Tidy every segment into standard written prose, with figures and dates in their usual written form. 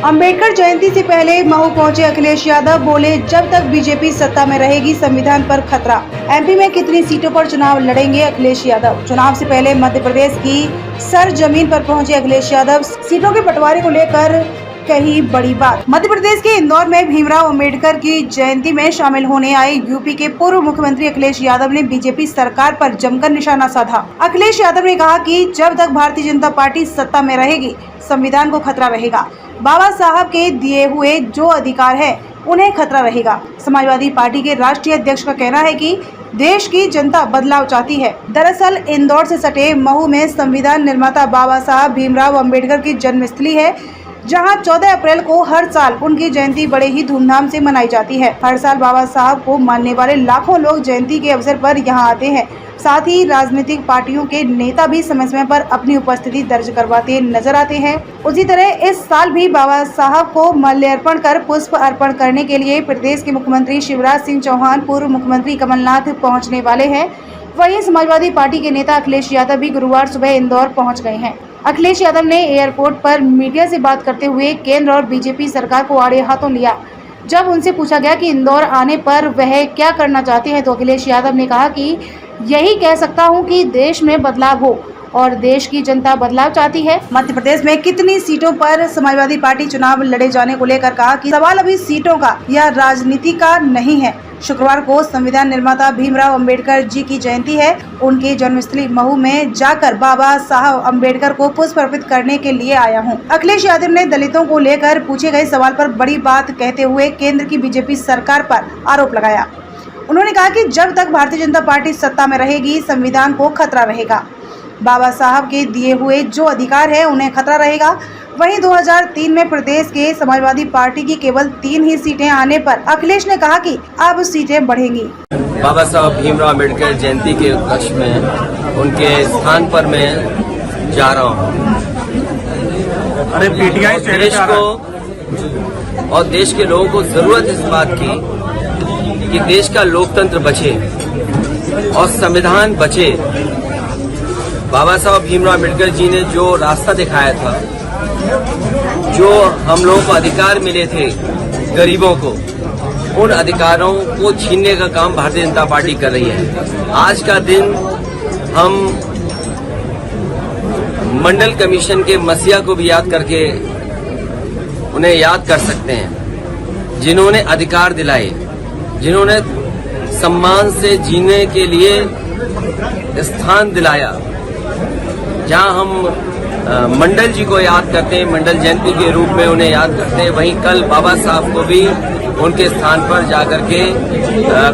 अंबेडकर जयंती से पहले महू पहुंचे अखिलेश यादव, बोले जब तक बीजेपी सत्ता में रहेगी संविधान पर खतरा। एमपी में कितनी सीटों पर चुनाव लड़ेंगे अखिलेश यादव। चुनाव से पहले मध्य प्रदेश की सरजमीन पर पहुंचे अखिलेश यादव, सीटों के बंटवारे को लेकर कही बड़ी बात। मध्य प्रदेश के इंदौर में भीमराव अंबेडकर की जयंती में शामिल होने आए यूपी के पूर्व मुख्यमंत्री अखिलेश यादव ने बीजेपी सरकार पर जमकर निशाना साधा। अखिलेश यादव ने कहा कि जब तक भारतीय जनता पार्टी सत्ता में रहेगी संविधान को खतरा रहेगा। बाबा साहब के दिए हुए जो अधिकार है उन्हें खतरा रहेगा। समाजवादी पार्टी के राष्ट्रीय अध्यक्ष का कहना है कि देश की जनता बदलाव चाहती है। दरअसल इंदौर से सटे महू में संविधान निर्माता बाबा साहब भीमराव अंबेडकर की जन्मस्थली है, जहां 14 अप्रैल को हर साल उनकी जयंती बड़े ही धूमधाम से मनाई जाती है। हर साल बाबा साहब को मानने वाले लाखों लोग जयंती के अवसर पर यहां आते हैं। साथ ही राजनीतिक पार्टियों के नेता भी समय समय पर अपनी उपस्थिति दर्ज करवाते नजर आते हैं। उसी तरह इस साल भी बाबा साहब को माल्यार्पण कर पुष्प अर्पण करने के लिए प्रदेश के मुख्यमंत्री शिवराज सिंह चौहान, पूर्व मुख्यमंत्री कमलनाथ पहुँचने वाले हैं। वहीं समाजवादी पार्टी के नेता अखिलेश यादव भी गुरुवार सुबह इंदौर पहुँच गए हैं। अखिलेश यादव ने एयरपोर्ट पर मीडिया से बात करते हुए केंद्र और बीजेपी सरकार को आड़े हाथों लिया। जब उनसे पूछा गया कि इंदौर आने पर वह क्या करना चाहते हैं, तो अखिलेश यादव ने कहा कि यही कह सकता हूं कि देश में बदलाव हो और देश की जनता बदलाव चाहती है। मध्य प्रदेश में कितनी सीटों पर समाजवादी पार्टी चुनाव लड़े जाने को लेकर कहा कि सवाल अभी सीटों का या राजनीति का नहीं है। शुक्रवार को संविधान निर्माता भीमराव अंबेडकर जी की जयंती है। उनकी जन्मस्थली महू में जाकर बाबा साहब अंबेडकर को पुष्प अर्पित करने के लिए आया हूं। अखिलेश यादव ने दलितों को लेकर पूछे गए सवाल पर बड़ी बात कहते हुए केंद्र की बीजेपी सरकार पर आरोप लगाया। उन्होंने कहा कि जब तक भारतीय जनता पार्टी सत्ता में रहेगी संविधान को खतरा रहेगा। बाबा साहब के दिए हुए जो अधिकार है उन्हें खतरा रहेगा। वहीं 2003 में प्रदेश के समाजवादी पार्टी की केवल 3 ही सीटें आने पर अखिलेश ने कहा कि अब सीटें बढ़ेंगी। बाबा साहब भीमराव अंबेडकर जयंती के उपलक्ष्य में उनके स्थान पर मैं जा रहा हूँ। अरे पीटीआई देश को और देश के लोगों को जरूरत इस बात की कि देश का लोकतंत्र बचे और संविधान बचे। बाबा साहब भीमराव अंबेडकर जी ने जो रास्ता दिखाया था, जो हम लोगों को अधिकार मिले थे गरीबों को, उन अधिकारों को छीनने का काम भारतीय जनता पार्टी कर रही है। आज का दिन हम मंडल कमीशन के मसीहा को भी याद करके उन्हें याद कर सकते हैं, जिन्होंने अधिकार दिलाए, जिन्होंने सम्मान से जीने के लिए स्थान दिलाया। जहां हम मंडल जी को याद करते हैं, मंडल जयंती के रूप में उन्हें याद करते हैं, वहीं कल बाबा साहब को भी उनके स्थान पर जाकर के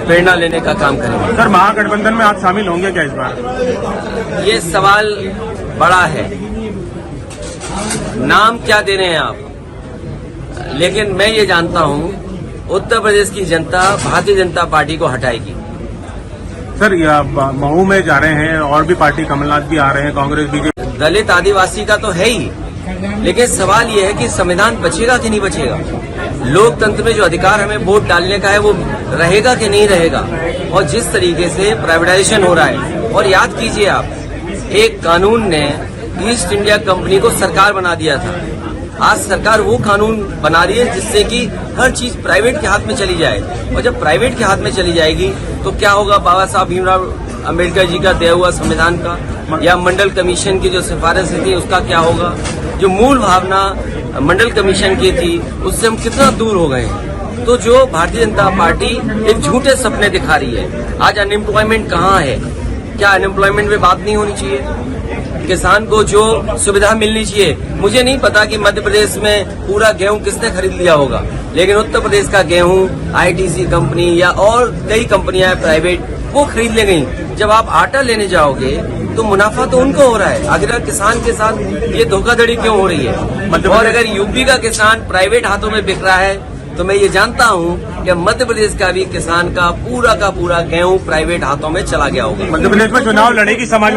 प्रेरणा लेने का काम करेंगे। सर, महागठबंधन में आप शामिल होंगे क्या इस बार? ये सवाल बड़ा है, नाम क्या दे रहे हैं आप, लेकिन मैं ये जानता हूं उत्तर प्रदेश की जनता भारतीय जनता पार्टी को हटाएगी। सर, महू में जा रहे हैं और भी पार्टी, कमलनाथ भी आ रहे हैं, कांग्रेस बीजेपी। दलित आदिवासी का तो है ही, लेकिन सवाल ये है कि संविधान बचेगा कि नहीं बचेगा। लोकतंत्र में जो अधिकार हमें वोट डालने का है वो रहेगा कि नहीं रहेगा। और जिस तरीके से प्राइवेटाइजेशन हो रहा है, और याद कीजिए आप, एक कानून ने ईस्ट इंडिया कंपनी को सरकार बना दिया था। आज सरकार वो कानून बना रही है जिससे कि हर चीज प्राइवेट के हाथ में चली जाए, और जब प्राइवेट के हाथ में चली जाएगी तो क्या होगा। बाबा साहब भीमराव अंबेडकर जी का दिया हुआ संविधान का या मंडल कमीशन की जो सिफारिश थी उसका क्या होगा। जो मूल भावना मंडल कमीशन की थी उससे हम कितना दूर हो गए। तो जो भारतीय जनता पार्टी एक झूठे सपने दिखा रही है। आज अनएम्प्लॉयमेंट कहाँ है? क्या अनएम्प्लॉयमेंट में बात नहीं होनी चाहिए? किसान को जो सुविधा मिलनी चाहिए। मुझे नहीं पता कि मध्य प्रदेश में पूरा गेहूं किसने खरीद लिया होगा, लेकिन उत्तर प्रदेश का गेहूं आईटीसी कंपनी या और कई कंपनियां प्राइवेट वो खरीद ले गई। जब आप आटा लेने जाओगे तो मुनाफा तो उनको हो रहा है, आखिर किसान के साथ ये धोखाधड़ी क्यों हो रही है? और अगर यूपी का किसान प्राइवेट हाथों में बिक रहा है तो मैं ये जानता हूँ कि मध्य प्रदेश का भी किसान का पूरा गेहूं प्राइवेट हाथों में चला गया होगा। मध्य प्रदेश में चुनाव लड़ेगी समाज